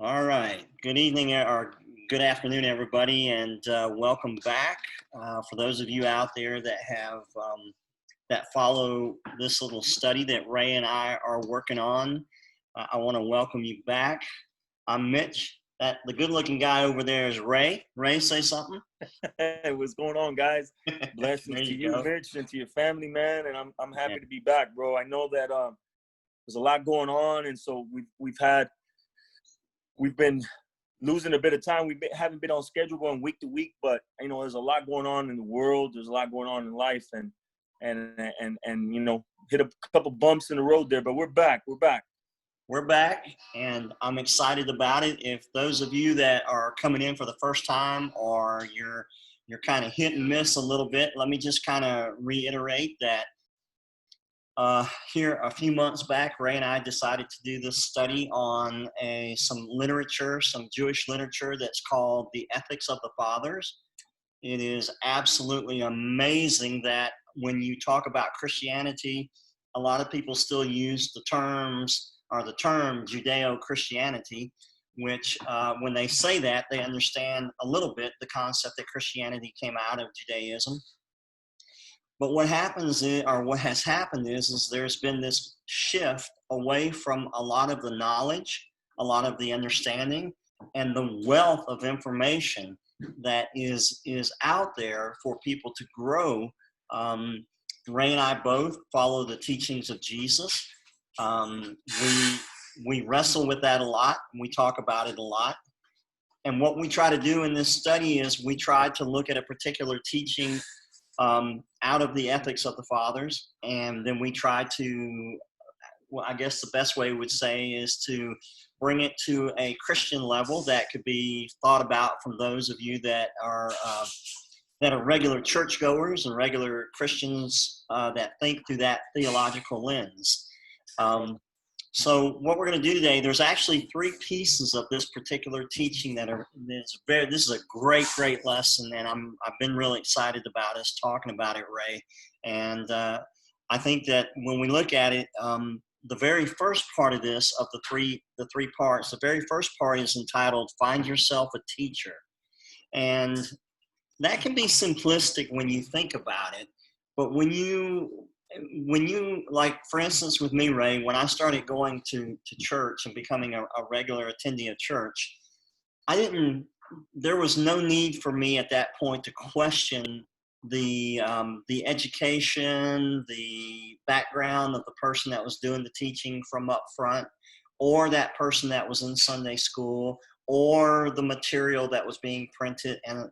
All right. Good evening or good afternoon, everybody, and welcome back. For those of you out there that have that follow this little study that Ray and I are working on, I want to welcome you back. I'm Mitch. That the good-looking guy over there is Ray. Ray, say something. Hey, what's going on, guys? There Blessings to you you, go. Mitch, and to your family, man. And I'm Yeah. happy to be back, bro. I know that there's a lot going on, and so we've been losing a bit of time. Haven't been on schedule going week to week, but there's a lot going on in the world. There's a lot going on in life, and hit a couple bumps in the road there, but we're back. We're back, and I'm excited about it. If those of you that are coming in for the first time, or you're kind of hit and miss a little bit, let me just kind of reiterate that here a few months back, Ray and I decided to do this study on some literature, some Jewish literature that's called The Ethics of the Fathers. It is absolutely amazing that when you talk about Christianity, a lot of people still use the term Judeo-Christianity, which when they say that, they understand a little bit the concept that Christianity came out of Judaism. But what has happened is there's been this shift away from a lot of the knowledge, a lot of the understanding, and the wealth of information that is out there for people to grow. Ray and I both follow the teachings of Jesus. We wrestle with that a lot. We talk about it a lot. And what we try to do in this study is we try to look at a particular teaching out of the ethics of the fathers, and then we try to, well, I guess the best way we would say is to bring it to a Christian level that could be thought about from those of you that are regular churchgoers and regular Christians that think through that theological lens. So what we're going to do today, there's actually three pieces of this particular teaching this is a great lesson, and I've been really excited about us talking about it, Ray. And I think that when we look at it, the very first part of this, of the three parts, the very first part is entitled "Find Yourself a Teacher," and that can be simplistic when you think about it, but when you like, for instance, with me, Ray, when I started going to church and becoming a regular attendee of church, there was no need for me at that point to question the education, the background of the person that was doing the teaching from up front, or that person that was in Sunday school, or the material that was being printed and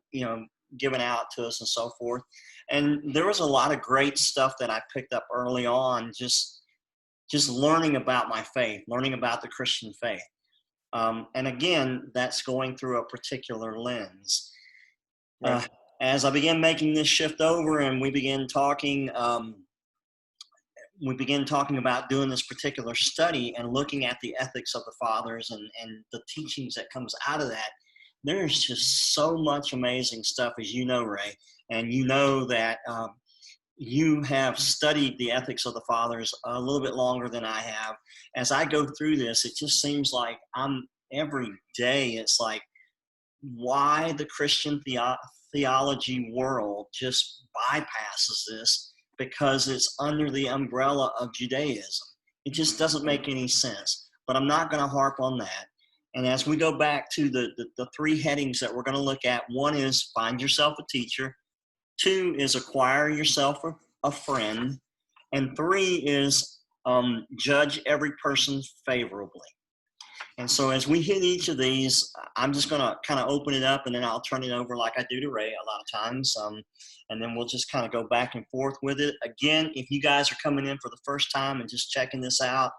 given out to us and so forth. And there was a lot of great stuff that I picked up early on, just learning about my faith, learning about the Christian faith. And again, that's going through a particular lens. Right. As I began making this shift over, and we began talking about doing this particular study and looking at the ethics of the fathers and the teachings that comes out of that, there's just so much amazing stuff, as you know, Ray. And you know that you have studied the ethics of the fathers a little bit longer than I have. As I go through this, it just seems like every day, it's like, why the Christian theology world just bypasses this, because it's under the umbrella of Judaism. It just doesn't make any sense. But I'm not going to harp on that. And as we go back to the three headings that we're going to look at, one is find yourself a teacher, two is acquire yourself a friend, and three is judge every person favorably. And so as we hit each of these, I'm just going to kind of open it up, and then I'll turn it over like I do to Ray a lot of times. And then we'll just kind of go back and forth with it. Again, if you guys are coming in for the first time and just checking this out,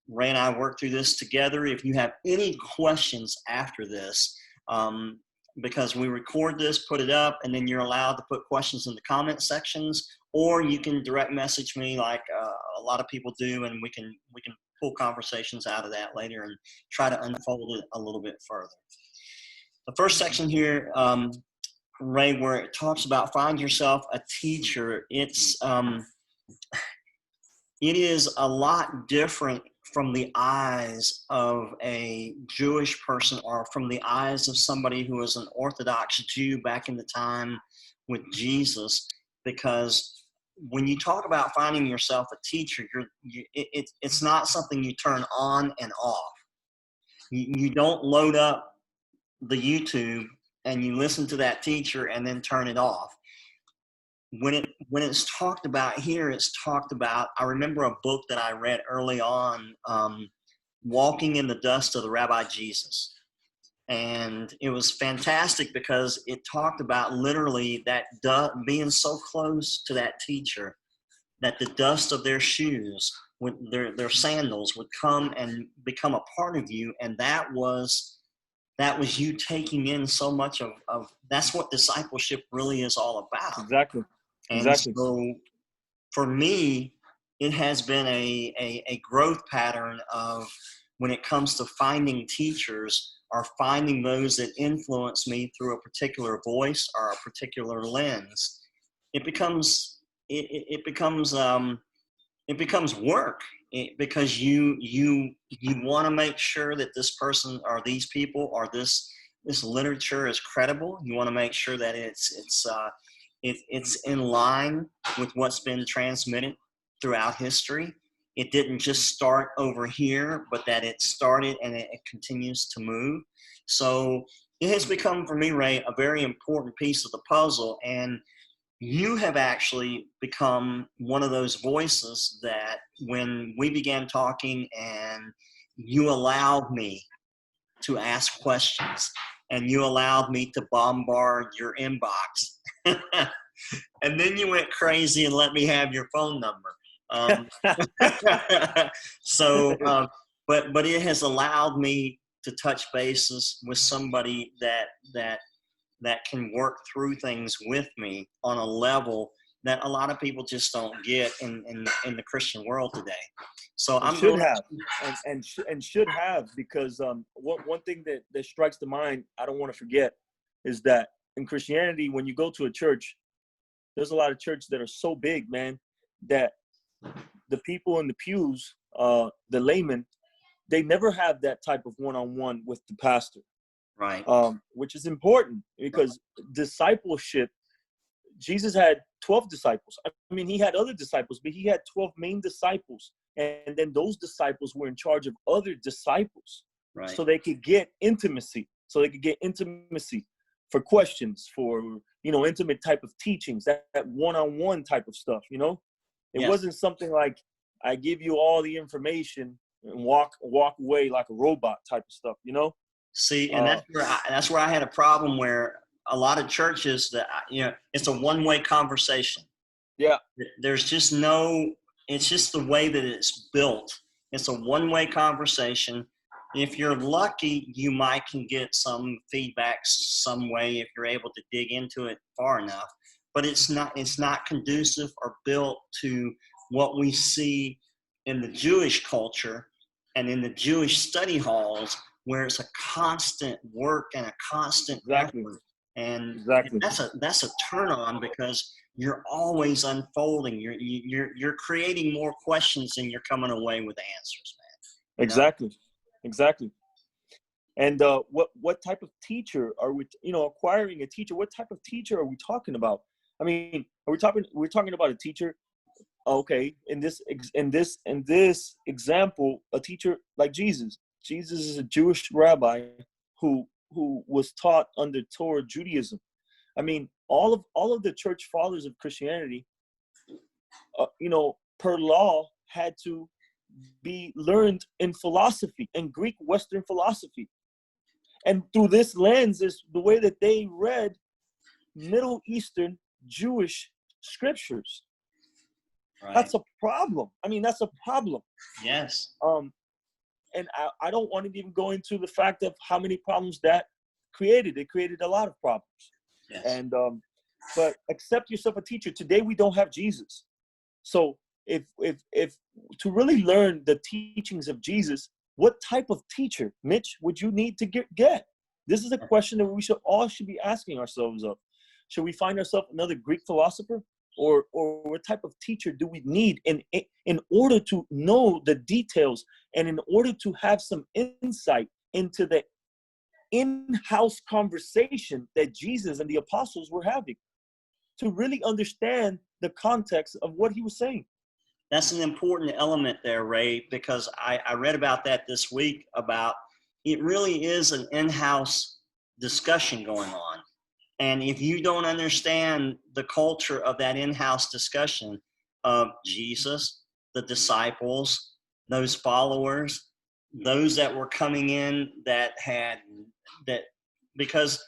Ray and I work through this together. If you have any questions after this, because we record this, put it up, and then you're allowed to put questions in the comment sections, or you can direct message me like a lot of people do, and we can pull conversations out of that later and try to unfold it a little bit further. The first section here, Ray, where it talks about find yourself a teacher, it is a lot different from the eyes of a Jewish person, or from the eyes of somebody who was an Orthodox Jew back in the time with Jesus, because when you talk about finding yourself a teacher, it's not something you turn on and off. You don't load up the YouTube and you listen to that teacher and then turn it off. When it's talked about here, it's talked about, I remember a book that I read early on, Walking in the Dust of the Rabbi Jesus. And it was fantastic because it talked about literally that being so close to that teacher that the dust of their shoes, their sandals, would come and become a part of you. And that was you taking in so much of that's what discipleship really is all about. Exactly. And Exactly. so for me, it has been a growth pattern of, when it comes to finding teachers, or finding those that influence me through a particular voice or a particular lens, it becomes work, because you want to make sure that this person or these people or this literature is credible. You want to make sure that it's in line with what's been transmitted throughout history. It didn't just start over here, but that it started and it continues to move. So it has become, for me, Ray, a very important piece of the puzzle. And you have actually become one of those voices that, when we began talking and you allowed me to ask questions and you allowed me to bombard your inbox, and then you went crazy and let me have your phone number. So, but it has allowed me to touch bases with somebody that can work through things with me on a level that a lot of people just don't get in the Christian world today. So I'm should have, and should have, because one thing that strikes the mind, I don't want to forget, is that in Christianity, when you go to a church, there's a lot of churches that are so big, man, that the people in the pews, the laymen, they never have that type of one-on-one with the pastor. Right. Which is important, because discipleship, Jesus had 12 disciples. I mean, he had other disciples, but he had 12 main disciples. And then those disciples were in charge of other disciples. Right. So they could get intimacy. For questions, for, intimate type of teachings, that one-on-one type of stuff, It wasn't something like, I give you all the information and walk away like a robot type of stuff, See, and that's where I had a problem, where a lot of churches that, it's a one-way conversation. Yeah. There's just it's just the way that it's built. It's a one-way conversation. If you're lucky, you might can get some feedback some way if you're able to dig into it far enough. But it's not conducive or built to what we see in the Jewish culture and in the Jewish study halls, where it's a constant work and a constant effort. And that's a turn on, because you're always unfolding. You're creating more questions than you're coming away with answers, man. Exactly. And what type of teacher are we? Acquiring a teacher. What type of teacher are we talking about? I mean, we're talking about a teacher. Okay, in this example, a teacher like Jesus. Jesus is a Jewish rabbi who was taught under Torah Judaism. I mean, all of the church fathers of Christianity, per law, had to be learned in philosophy, in Greek Western philosophy. And through this lens is the way that they read Middle Eastern Jewish scriptures. Right. That's a problem. I mean, that's a problem. Yes. And I don't want to even go into the fact of how many problems that created. It created a lot of problems. Yes. And but accept yourself a teacher. Today we don't have Jesus. So if to really learn the teachings of Jesus, what type of teacher, Mitch, would you need to get? This is a question that we should be asking ourselves of. Should we find ourselves another Greek philosopher? Or what type of teacher do we need in order to know the details And in order to have some insight into the in-house conversation that Jesus and the apostles were having, to really understand the context of what he was saying. That's an important element there, Ray, because I read about that this week, about it really is an in-house discussion going on. And if you don't understand the culture of that in-house discussion of Jesus, the disciples, those followers, those that were coming in that because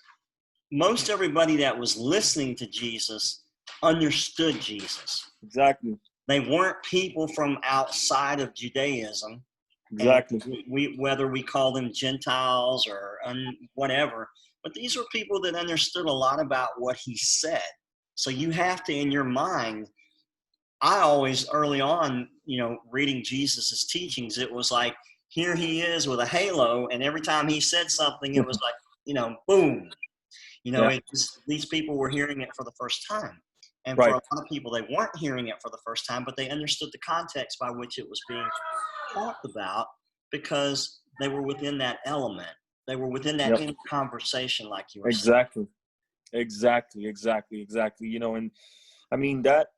most everybody that was listening to Jesus understood Jesus. Exactly. They weren't people from outside of Judaism. Exactly. And whether we call them Gentiles or whatever, but these were people that understood a lot about what he said. So you have to, in your mind, I always, early on, reading Jesus's teachings, it was like, here he is with a halo, and every time he said something, it was like, boom. These people were hearing it for the first time. And for a lot of people, they weren't hearing it for the first time, but they understood the context by which it was being talked about, because they were within that element. They were within that conversation, like you were saying. Exactly. And I mean, that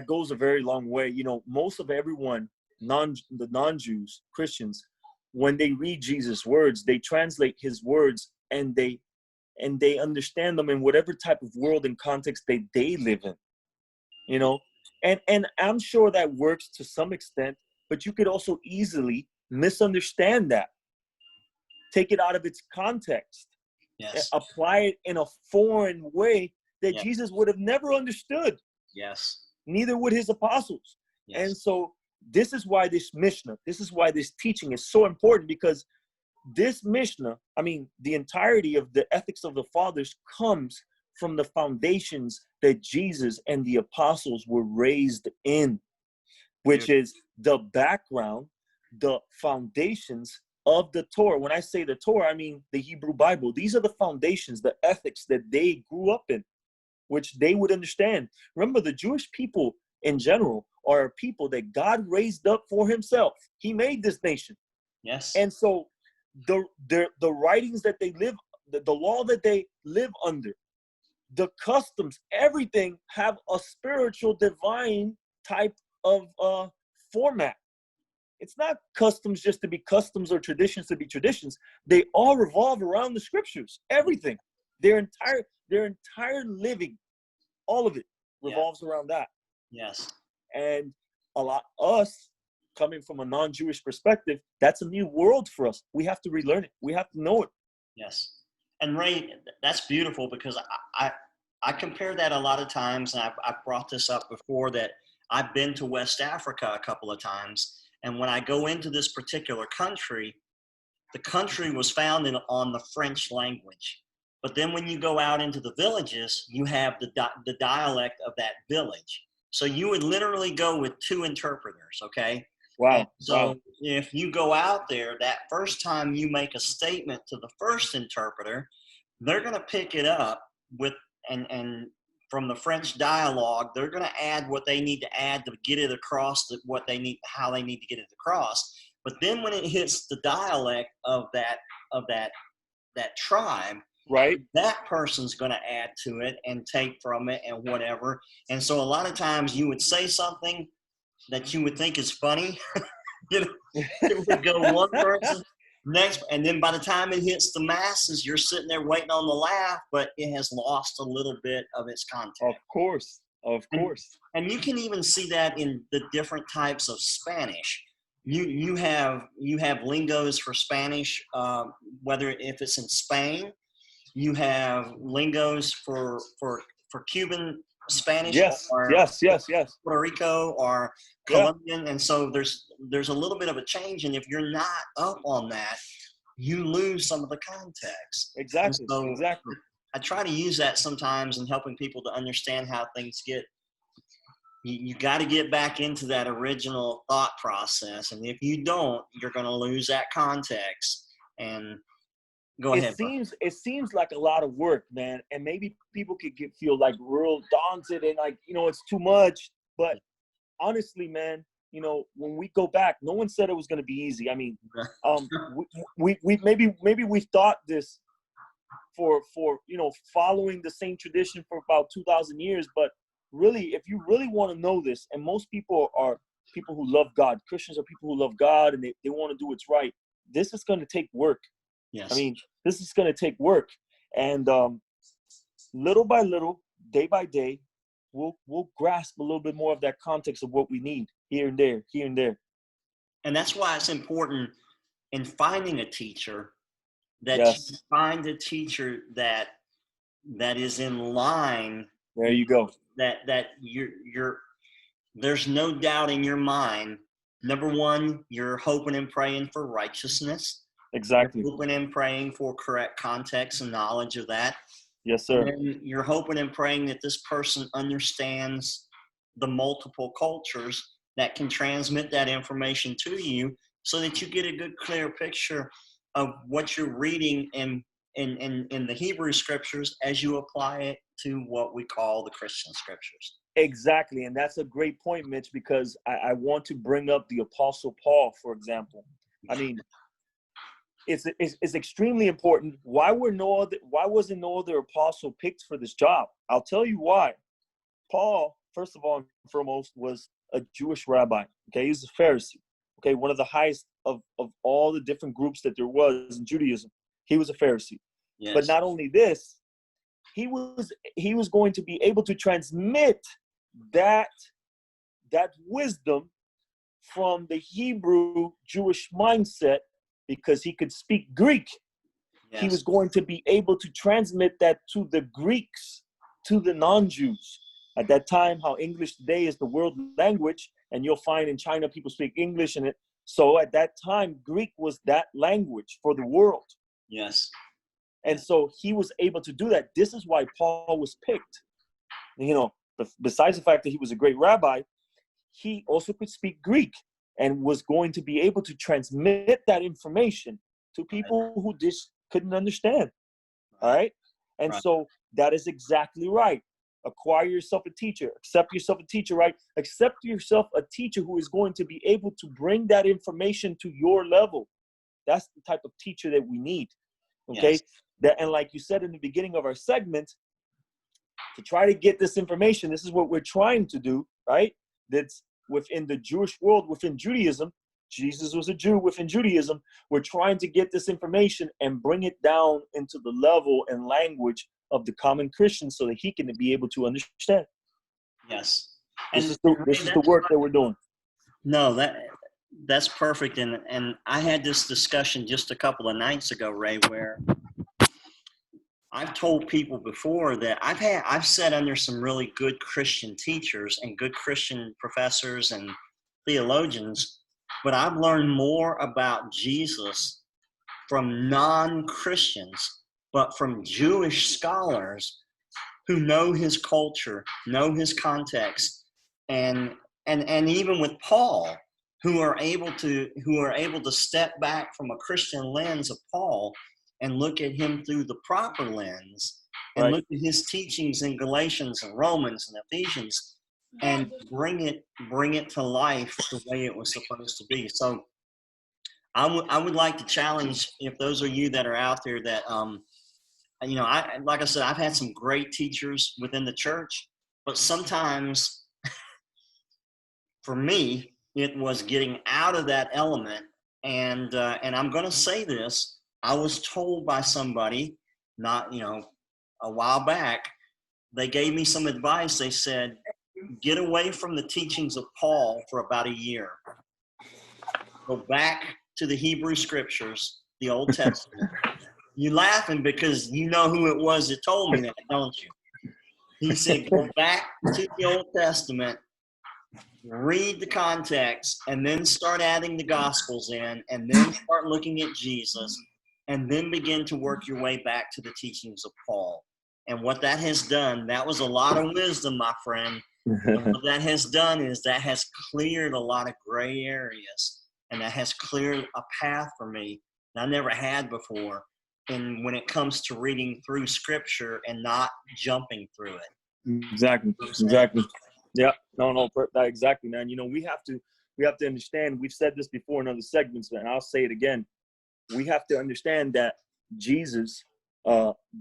goes a very long way. Most of everyone, the non-Jews, Christians, when they read Jesus' words, they translate his words and they understand them in whatever type of world and context they live in, and I'm sure that works to some extent, but you could also easily misunderstand that, take it out of its context, apply it in a foreign way that Jesus would have never understood. Neither would his apostles. And so this is why this Mishnah, this is why this teaching is so important, because this Mishnah, I mean, the entirety of the ethics of the fathers comes from the foundations that Jesus and the apostles were raised in, which is the background, the foundations of the Torah. When I say the Torah, I mean the Hebrew Bible. These are the foundations, the ethics that they grew up in, which they would understand. Remember, the Jewish people in general are a people that God raised up for himself. He made this nation. And so the writings that they live, the law that they live under, the customs, everything have a spiritual, divine type of format. It's not customs just to be customs or traditions to be traditions. They all revolve around the scriptures. Everything, their entire living, all of it revolves around that. And us, coming from a non-Jewish perspective, that's a new world for us. We have to relearn it. We have to know it. And Ray, that's beautiful, because I compare that a lot of times, and I've brought this up before, that I've been to West Africa a couple of times, and when I go into this particular country, the country was founded on the French language. But then when you go out into the villages, you have the dialect of that village. So you would literally go with two interpreters, okay? Wow. So if you go out there, that first time you make a statement to the first interpreter, they're going to pick it up with, and from the French dialogue, they're going to add what they need to add to get it across, how they need to get it across. But then when it hits the dialect of that tribe, that person's going to add to it and take from it and whatever. And so a lot of times you would say something that you would think is funny. It would go one person, next, and then by the time it hits the masses, you're sitting there waiting on the laugh, but it has lost a little bit of its content. Of course. And you can even see that in the different types of Spanish. You have lingos for Spanish, whether if it's in Spain. You have lingos for Cuban Spanish, or Puerto Rico or Colombian, and so there's a little bit of a change, and if you're not up on that, you lose some of the context. Exactly. I try to use that sometimes in helping people to understand how things get. You got to get back into that original thought process, and if you don't, you're going to lose that context. And go ahead. It seems like a lot of work, man, and maybe people could feel like real daunted and like, it's too much. But honestly, man, when we go back, no one said it was going to be easy. I mean, we maybe we've thought this for following the same tradition for about 2,000 years, but really, if you really want to know this, and most people are people who love God, Christians are people who love God, and they want to do what's right. This is going to take work. Yes. I mean, this is going to take work, and little by little, day by day, we'll grasp a little bit more of that context of what we need here and there, here and there. And that's why it's important in finding a teacher that you find a teacher that is in line. There you go. That you're there's no doubt in your mind. Number one, you're hoping and praying for righteousness. Exactly. You're hoping and praying for correct context and knowledge of that. Yes, sir. And you're hoping and praying that this person understands the multiple cultures that can transmit that information to you, so that you get a good, clear picture of what you're reading in the Hebrew scriptures as you apply it to what we call the Christian scriptures. Exactly. And that's a great point, Mitch, because I want to bring up the Apostle Paul, for example. I mean, it's extremely important. Why wasn't no other apostle picked for this job? I'll tell you why. Paul, first of all and foremost, was a Jewish rabbi. Okay, he's a Pharisee. Okay, one of the highest of all the different groups that there was in Judaism. He was a Pharisee. Yes. But not only this, he was going to be able to transmit that wisdom from the Hebrew Jewish mindset, because he could speak Greek. Yes. He was going to be able to transmit that to the Greeks, to the non-Jews. At that time, how English today is the world language, and you'll find in China people speak English in it. So at that time, Greek was that language for the world. Yes. And so he was able to do that. This is why Paul was picked. Besides the fact that he was a great rabbi, he also could speak Greek and was going to be able to transmit that information to people who just couldn't understand. All right? And so that is exactly right. Acquire yourself a teacher. Accept yourself a teacher, right? Accept yourself a teacher who is going to be able to bring that information to your level. That's the type of teacher that we need. Okay? Yes. And like you said in the beginning of our segment, to try to get this information, this is what we're trying to do, right? That's within the Jewish world, within Judaism. Jesus was a Jew within Judaism. We're trying to get this information and bring it down into the level and language of the common Christian, so that he can be able to understand. Yes. This is the work that we're doing. No, that's perfect. And I had this discussion just a couple of nights ago, Ray, where I've told people before that I've sat under some really good Christian teachers and good Christian professors and theologians, but I've learned more about Jesus from non-Christians, but from Jewish scholars who know his culture, know his context, and even with Paul, who are able to step back from a Christian lens of Paul and look at him through the proper lens, and look at his teachings in Galatians and Romans and Ephesians, and bring it to life the way it was supposed to be. So I would like to challenge, if those of you that are out there that like I said, I've had some great teachers within the church, but sometimes for me it was getting out of that element. And I'm going to say this. I was told by somebody, not, a while back, they gave me some advice. They said, get away from the teachings of Paul for about a year. Go back to the Hebrew scriptures, the Old Testament. You're laughing because you know who it was that told me that, don't you? He said, go back to the Old Testament, read the context, and then start adding the Gospels in, and then start looking at Jesus, and then begin to work your way back to the teachings of Paul. And what that has done, that was a lot of wisdom, my friend. And what that has done is that has cleared a lot of gray areas, and that has cleared a path for me that I never had before. And when it comes to reading through Scripture and not jumping through it. Exactly. Yeah. No, exactly, man. We have to we have to understand, we've said this before in other segments, and I'll say it again. We have to understand that Jesus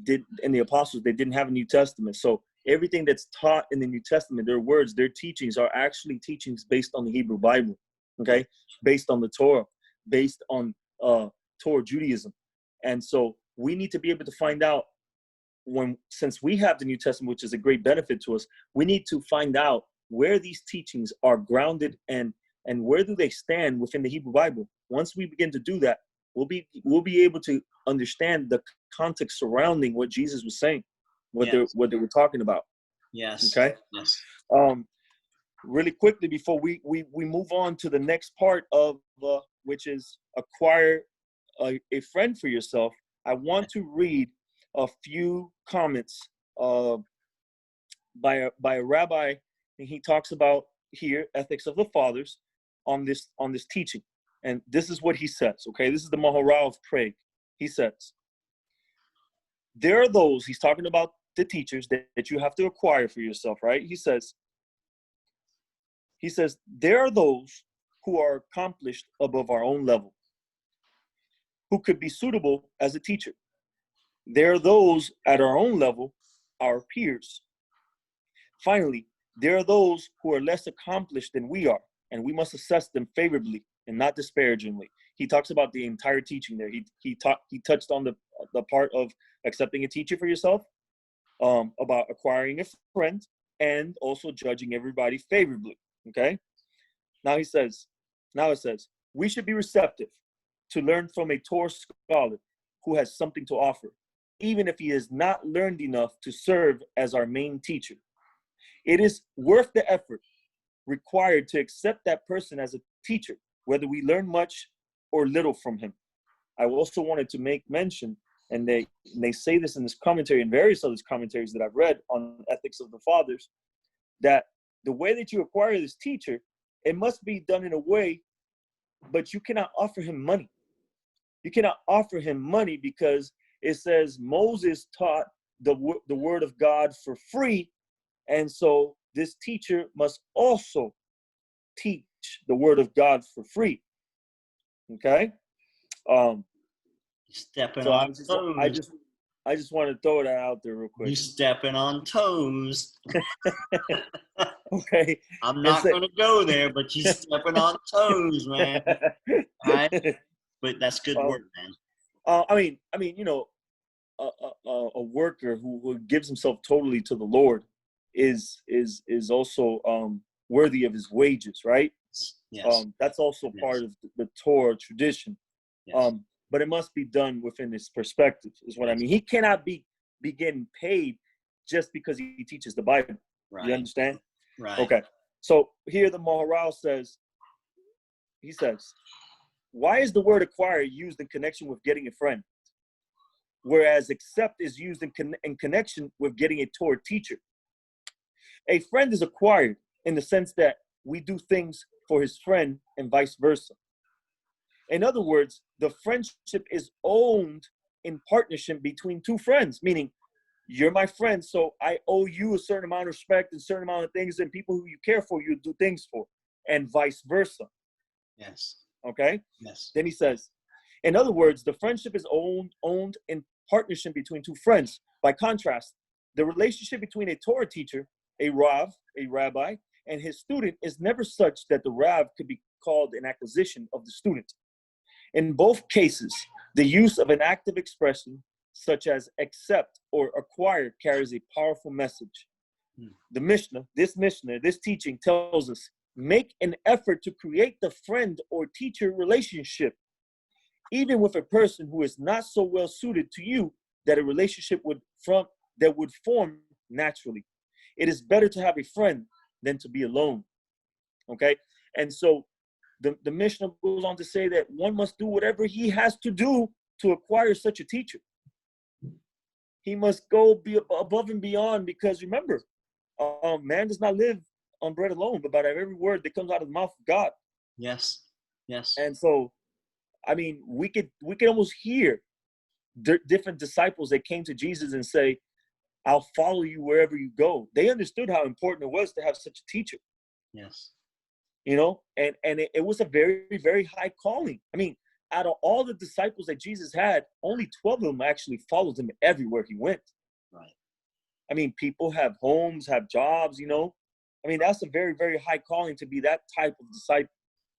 did, and the apostles, they didn't have a New Testament. So everything that's taught in the New Testament, their words, their teachings are actually teachings based on the Hebrew Bible, okay? Based on the Torah, based on Torah Judaism. And so we need to be able to find out, since we have the New Testament, which is a great benefit to us, we need to find out where these teachings are grounded and where do they stand within the Hebrew Bible. Once we begin to do that, we'll be able to understand the context surrounding what Jesus was saying, what they were talking about. Yes. Okay. Yes. Really quickly before we move on to the next part of which is acquire a friend for yourself, I want to read a few comments by a rabbi, and he talks about here ethics of the fathers on this teaching. And this is what he says, okay? This is the Maharal of Prague. He says, there are those, he's talking about the teachers that you have to acquire for yourself, right? He says, there are those who are accomplished above our own level, who could be suitable as a teacher. There are those at our own level, our peers. Finally, there are those who are less accomplished than we are, and we must assess them favorably and not disparagingly. He talks about the entire teaching there. He touched on the part of accepting a teacher for yourself, about acquiring a friend, and also judging everybody favorably. Okay. Now it says, we should be receptive to learn from a Torah scholar who has something to offer, even if he has not learned enough to serve as our main teacher. It is worth the effort required to accept that person as a teacher, whether we learn much or little from him. I also wanted to make mention, and they say this in this commentary and various other commentaries that I've read on ethics of the fathers, that the way that you acquire this teacher, it must be done in a way, but you cannot offer him money. You cannot offer him money because it says Moses taught the word of God for free, and so this teacher must also teach the word of God for free. Okay. Stepping So on toes. I just want to throw that out there real quick. You stepping on toes. Okay. I'm not going to go there, but you stepping on toes, man. All right. But that's good work, man. I mean, you know, a worker who gives himself totally to the Lord is also worthy of his wages, right? Yes. That's also part of the Torah tradition. Yes. But it must be done within this perspective, is what I mean. He cannot be getting paid just because he teaches the Bible. Right. You understand? Right. Okay. So here the Maharal says, why is the word acquire used in connection with getting a friend, whereas accept is used in connection with getting a Torah teacher? A friend is acquired in the sense that we do things for his friend and vice versa. In other words, the friendship is owned in partnership between two friends, meaning you're my friend, so I owe you a certain amount of respect and a certain amount of things, and people who you care for, you do things for, and vice versa. Yes. Okay? Yes. Then he says, in other words, the friendship is owned in partnership between two friends. By contrast, the relationship between a Torah teacher, a Rav, a rabbi, and his student is never such that the Rav could be called an acquisition of the student. In both cases, the use of an active expression such as accept or acquire carries a powerful message. The Mishnah, this teaching tells us, make an effort to create the friend or teacher relationship, even with a person who is not so well suited to you that a relationship would form naturally. It is better to have a friend than to be alone. Okay? And so the Mishnah goes on to say that one must do whatever he has to do to acquire such a teacher. He must go be above and beyond, because remember, man does not live on bread alone, but by every word that comes out of the mouth of God. Yes. Yes. And so, I mean, we could almost hear different disciples that came to Jesus and say, I'll follow you wherever you go. They understood how important it was to have such a teacher. Yes. you know, and it was a very, very high calling. I mean, out of all the disciples that Jesus had, only 12 of them actually followed him everywhere he went. Right. I mean, people have homes, have jobs, you know. I mean, that's a very, very high calling to be that type of disciple.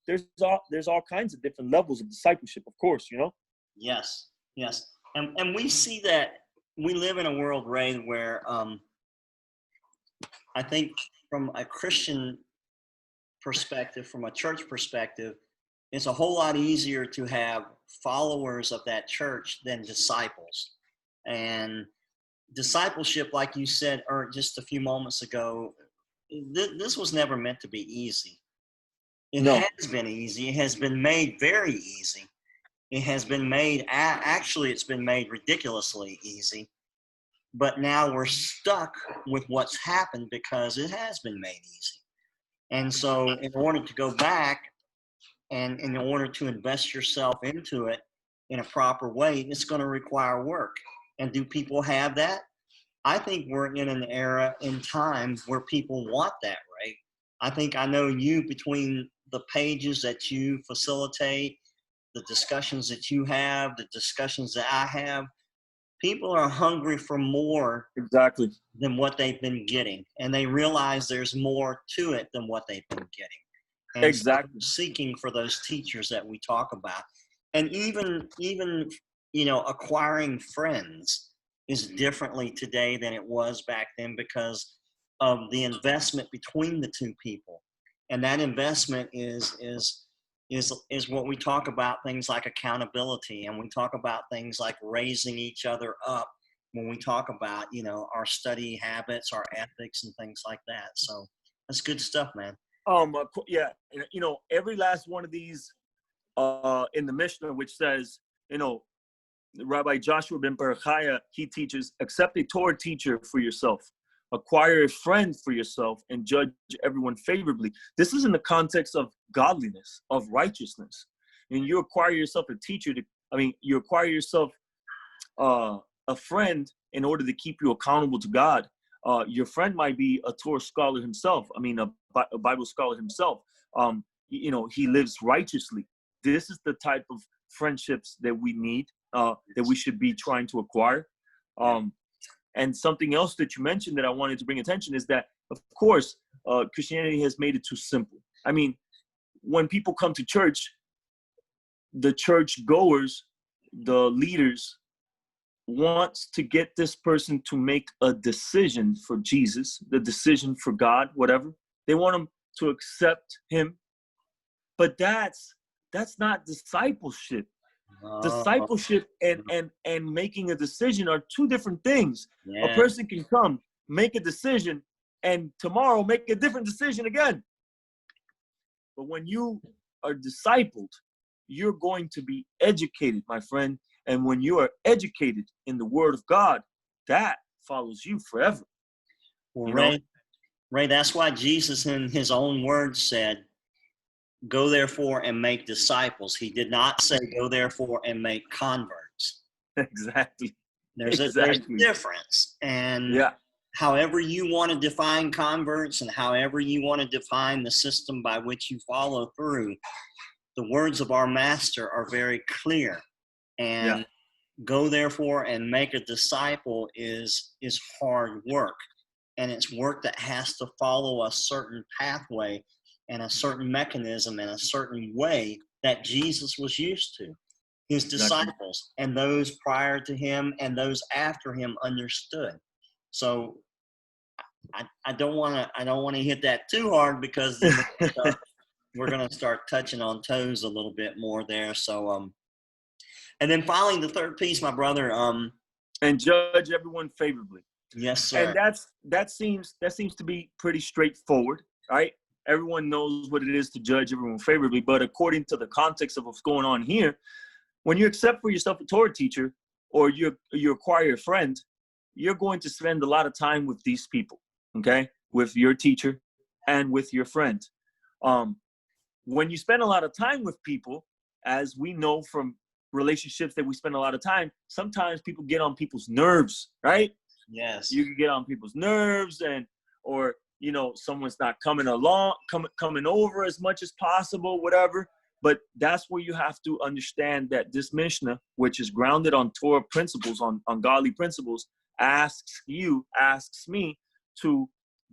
There's all kinds of different levels of discipleship, of course, you know. Yes, yes. And we see that we live in a world, Ray, where I think from a Christian perspective, from a church perspective, it's a whole lot easier to have followers of that church than disciples. And discipleship, like you said or just a few moments ago, this was never meant to be easy. It No. has been easy. It has been made very easy. It has been made, actually, it's been made ridiculously easy. But now we're stuck with what's happened because it has been made easy. And so in order to go back and in order to invest yourself into it in a proper way, it's going to require work. And do people have that? I think we're in an era in time where people want that, right? I know you, between the pages that you facilitate, the discussions that you have, the discussions that I have, people are hungry for more Exactly. than what they've been getting. And they realize there's more to it than what they've been getting. And Exactly. so seeking for those teachers that we talk about. And even, you know, acquiring friends is differently today than it was back then because of the investment between the two people. And that investment is what we talk about, things like accountability, and we talk about things like raising each other up when we talk about, you know, our study habits, our ethics, and things like that. So that's good stuff, man. Yeah, you know, every last one of these in the Mishnah, which says, you know, Rabbi Joshua ben Berechiah, he teaches, accept a Torah teacher for yourself, acquire a friend for yourself, and judge everyone favorably. This is in the context of godliness, of righteousness. And you acquire yourself a teacher you acquire yourself a friend in order to keep you accountable to God. Your friend might be a Torah scholar himself. I mean, a Bible scholar himself. You know, he lives righteously. This is the type of friendships that we need, that we should be trying to acquire. And something else that you mentioned that I wanted to bring attention is that, of course, Christianity has made it too simple. I mean, when people come to church, the church goers, the leaders, wants to get this person to make a decision for Jesus, the decision for God, whatever. They want them to accept him. But that's not discipleship. Discipleship and making a decision are two different things. Yeah. A person can come, make a decision, and tomorrow make a different decision again. But when you are discipled, you're going to be educated, my friend. And when you are educated in the Word of God, that follows you forever. Well, Ray, that's why Jesus in his own words said, go therefore and make disciples. He did not say, go therefore and make converts. Exactly. There's a difference. And however you want to define converts and however you want to define the system by which you follow through, the words of our master are very clear. And go therefore and make a disciple is hard work. And it's work that has to follow a certain pathway and a certain mechanism and a certain way that Jesus was used to. His disciples and those prior to him and those after him understood. So I don't want to hit that too hard because then we're going to start touching on toes a little bit more there. So and then finally the third piece, my brother, and judge everyone favorably. Yes, sir. And that seems to be pretty straightforward, right? Everyone knows what it is to judge everyone favorably, but according to the context of what's going on here, when you accept for yourself a Torah teacher or you acquire a friend, you're going to spend a lot of time with these people, okay? With your teacher and with your friend. When you spend a lot of time with people, as we know from relationships that we spend a lot of time, sometimes people get on people's nerves, right? Yes. You can get on people's nerves or you know, someone's not coming coming over as much as possible, whatever. But that's where you have to understand that this Mishnah, which is grounded on Torah principles, on godly principles, asks me to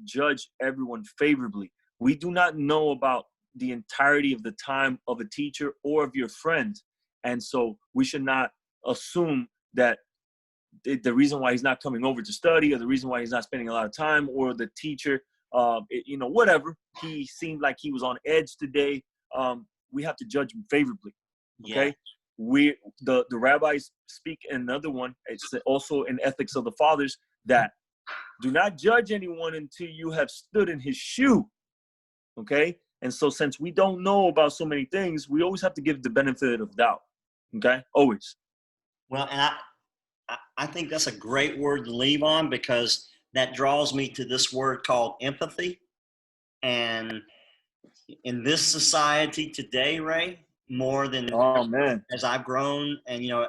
judge everyone favorably. We do not know about the entirety of the time of a teacher or of your friend. And so we should not assume that the reason why he's not coming over to study, or the reason why he's not spending a lot of time, or the teacher, you know, whatever, he seemed like he was on edge today. We have to judge him favorably. Okay. Yeah. The rabbis speak in another one. It's also in Ethics of the Fathers that do not judge anyone until you have stood in his shoe. Okay. And so since we don't know about so many things, we always have to give the benefit of doubt. Okay. Always. Well, and I think that's a great word to leave on, because that draws me to this word called empathy. And in this society today, Ray, more than as I've grown, and, you know,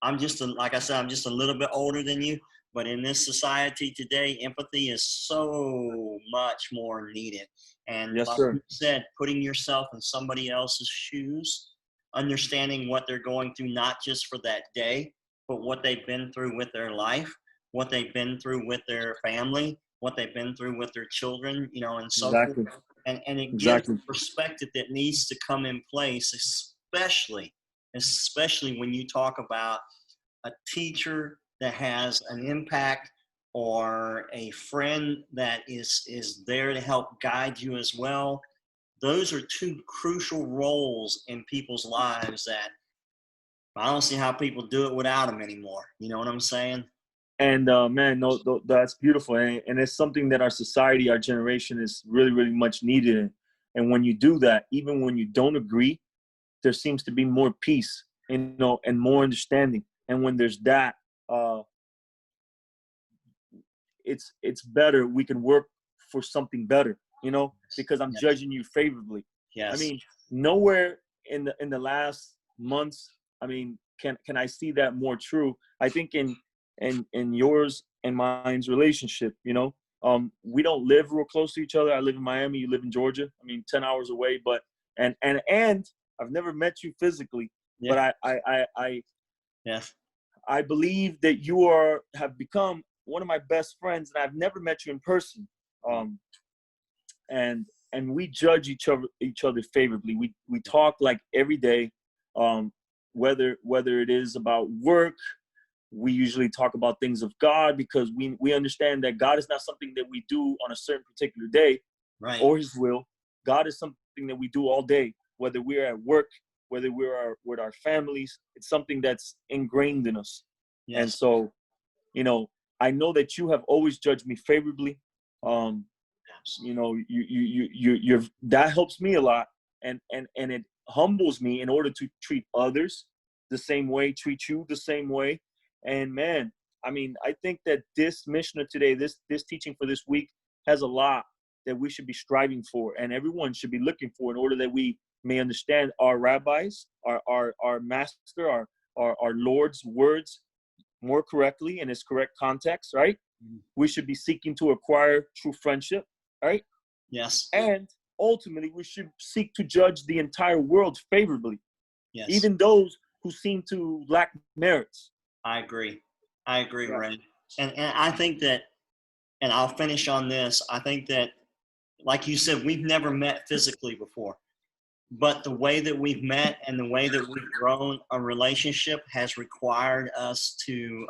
I'm just, like I said, I'm just a little bit older than you, but in this society today, empathy is so much more needed. And yes, like sir. you said, putting yourself in somebody else's shoes, understanding what they're going through, not just for that day, but what they've been through with their life, what they've been through with their family, what they've been through with their children, you know, and so forth. And it gives a perspective that needs to come in place, especially when you talk about a teacher that has an impact, or a friend that is there to help guide you as well. Those are two crucial roles in people's lives that I don't see how people do it without them anymore. You know what I'm saying? And man, no, that's beautiful. And it's something that our society, our generation is really, really much needed in. And when you do that, even when you don't agree, there seems to be more peace, you know, and more understanding. And when there's that, it's better. We can work for something better, you know, because I'm judging you favorably. Yes. I mean, nowhere in the last months, I mean, can I see that more true? I think in yours and mine's relationship, you know, we don't live real close to each other. I live in Miami, you live in Georgia. I mean, 10 hours away, but and I've never met you physically, but I believe that you have become one of my best friends, and I've never met you in person. And we judge each other favorably. We talk like every day, whether it is about work. We usually talk about things of God, because we understand that God is not something that we do on a certain particular day, right, or his will. God is something that we do all day, whether we're at work, whether we're with our families. It's something that's ingrained in us. Yes. And so, you know, I know that you have always judged me favorably. You know, you're that helps me a lot, and it humbles me in order to treat others the same way, treat you the same way. And man, I mean, I think that this Mishnah today, this teaching for this week, has a lot that we should be striving for, and everyone should be looking for, in order that we may understand our rabbis, our master, our Lord's words more correctly in its correct context, right? Mm-hmm. We should be seeking to acquire true friendship, right? Yes. And ultimately, we should seek to judge the entire world favorably, yes, even those who seem to lack merits. I agree, yeah. Ray. And I think that, and I'll finish on this, I think that, like you said, we've never met physically before, but the way that we've met and the way that we've grown a relationship has required us to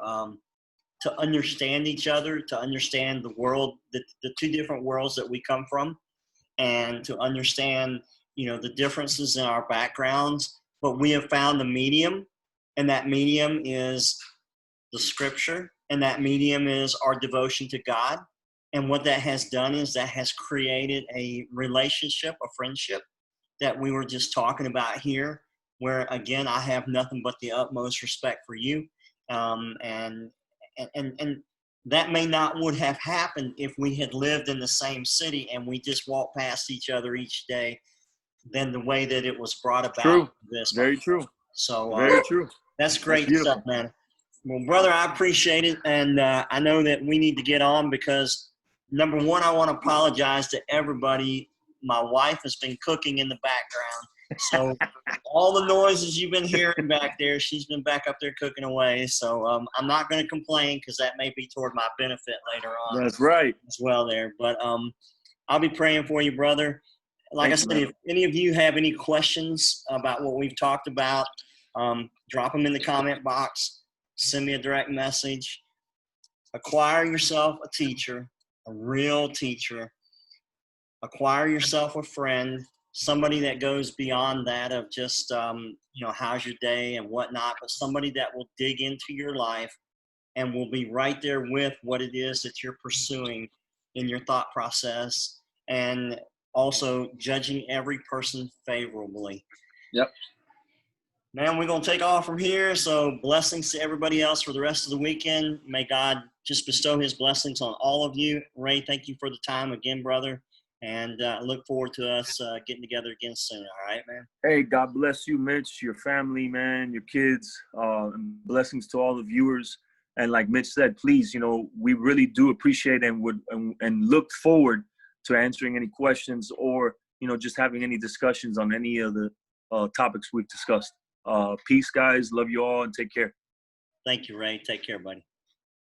understand each other, to understand the world, the two different worlds that we come from, and to understand, you know, the differences in our backgrounds. But we have found a medium, and that medium is the scripture, and that medium is our devotion to God. And what that has done is that has created a relationship, a friendship that we were just talking about here, where, again, I have nothing but the utmost respect for you. And that may not would have happened if we had lived in the same city and we just walked past each other each day, than the way that it was brought about. True. This very true. So very true. That's great stuff, man. Well, brother, I appreciate it, and I know that we need to get on, because number one, I want to apologize to everybody. My wife has been cooking in the background. So all the noises you've been hearing back there, she's been back up there cooking away. So I'm not going to complain because that may be toward my benefit later on. That's right. As well there. But I'll be praying for you, brother. Like I said, if any of you have any questions about what we've talked about, drop them in the comment box. Send me a direct message. Acquire yourself a teacher, a real teacher. Acquire yourself a friend, somebody that goes beyond that of just, how's your day and whatnot, but somebody that will dig into your life and will be right there with what it is that you're pursuing in your thought process, and also judging every person favorably. Yep. Man, we're going to take off from here. So blessings to everybody else for the rest of the weekend. May God just bestow his blessings on all of you. Ray, thank you for the time again, brother. And look forward to us getting together again soon. All right, man? Hey, God bless you, Mitch, your family, man, your kids. And blessings to all the viewers. And like Mitch said, please, we really do appreciate and would and look forward to answering any questions or, just having any discussions on any of the topics we've discussed. Peace, guys. Love you all and take care. Thank you, Ray. Take care, buddy.